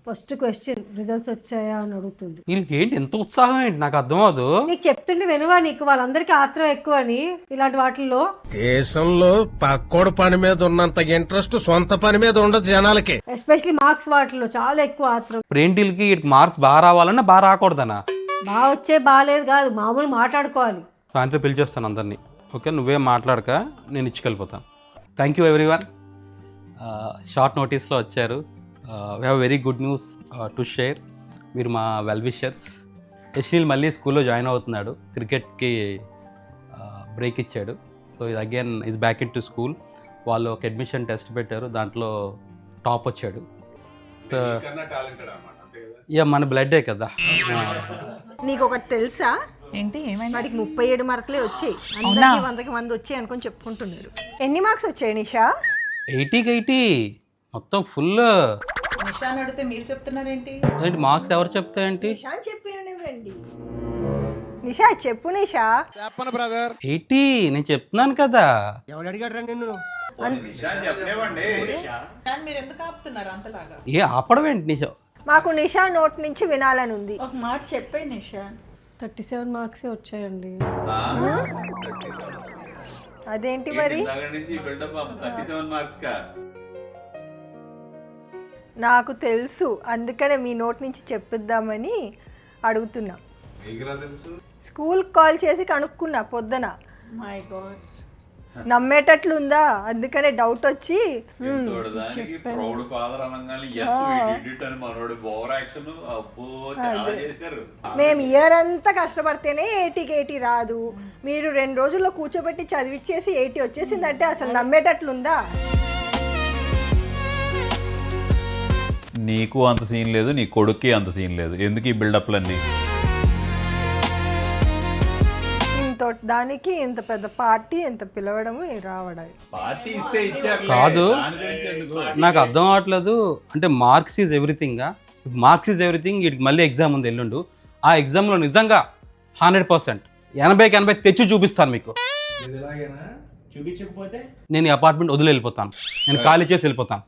First question results వచ్చాయా అని అడుగుతుంది. వీళ్ళకి ఏంటి ఎంత ఉత్సాహం ఏంటి నాకు అర్థం అవదు. నీకు చెప్తుంటే వినవా? నీకు వాళ్ళందరికీ ఆత్రం ఎక్కువ అని ఇలాంటి వాటిల్లో. దేశంలో పక్కోడు పని మీద ఉన్నంత ఇంట్రెస్ట్ సొంత పని మీద ఉండదు జనాలకి. ఎస్పెషలీ మార్క్స్ వాటిల్లో చాలా ఎక్కువ ఆత్రం. ఏంటికి మార్క్స్ బాగా రావాలన్నా బాగా రాకూడదనా? బాగా వచ్చే బాగాలేదు కాదు, మామూలు మాట్లాడుకోవాలి. సాయంత్రం పిలిచేస్తాను అందరినీ. ఓకే, నువ్వేం మాట్లాడక, నేను ఇచ్చుకెళ్ళిపోతాను. Thank you everyone. షార్ట్ నోటీస్లో వచ్చారు. We have very good news to share. మీరు మా వెల్ విషర్స్. యశ్నీల్ మళ్ళీ స్కూల్లో జాయిన్ అవుతున్నాడు. క్రికెట్కి బ్రేక్ ఇచ్చాడు. సో ఇది again is back in to school. వాళ్ళు ఒక అడ్మిషన్ టెస్ట్ పెట్టారు, దాంట్లో టాప్ వచ్చాడు. సో ఇక మన బ్లడ్డే కదా. నీకు ఒకటి తెలుసా? ఏంటి? ఏమైనా వాడికి 37 మార్కులే వచ్చాయి. అందరికి 100కి 100 వచ్చాయి అనుకొని చెప్పుకుంటున్నారు. ఎన్ని మార్క్స్ వచ్చాయి నిషా? 80కి 80 మొత్తం ఫుల్. నిషాని అడిగితే మీరు చెప్తున్నారేంటి? ఏంటి మార్క్స్ ఎవరు చెప్తాయంటి? నిషా చెప్పినండి. నిషా చెప్పు. నిషా చెప్పను బ్రదర్. 80 నేను చెప్తున్నాను కదా. ఎవడు అడిగాడు రండి నువ్వు? మీరు ఎందుకు ఆపుతున్నారు అంతలాగా? ఏ ఆపడం ఏంటి నిషా? మాకు నిషా నోట్ నుంచి వినాలని ఉంది. ఒక మాట చెప్పే నిషా. 37 మార్క్సే వచ్చాయండి. అదేంటి మరి? నాకు తెలుసు, అందుకనే మీ నోట్ నుంచి చెప్పిద్దామని అడుగుతున్నా. స్కూల్ కాల్ చేసి కనుక్కున్నా పొద్దున. మై గాడ్, నమ్మేటట్లుందా? అందుకనే డౌట్ వచ్చి మేము ఇయర్ అంతా కష్టపడితేనే 80కి 80 రాదు, మీరు 2 రోజుల్లో కూర్చోబెట్టి చదివిచ్చేసి 80 వచ్చేసిందంటే అసలు నమ్మేటట్లుందా? నీకు అంత సీన్ లేదు, నీ కొడుక్కి అంత సీన్ లేదు. ఎందుకు ఈ బిల్డప్లన్నీ? దానికి ఇంత పెద్ద పార్టీ, ఎంత పిలవడము, రావడం. కాదు, నాకు అర్థం అవ్వట్లేదు. అంటే marks is everything. Marks is everything. వీటికి మళ్ళీ ఎగ్జామ్ ఉంది ఎల్లుండు. ఆ ఎగ్జామ్లో నిజంగా 100% 80కి 80 తెచ్చి చూపిస్తాను మీకు. నేను ఈ అపార్ట్మెంట్ వదిలి వెళ్ళిపోతాను. నేను ఖాళీ చేసి వెళ్ళిపోతాను.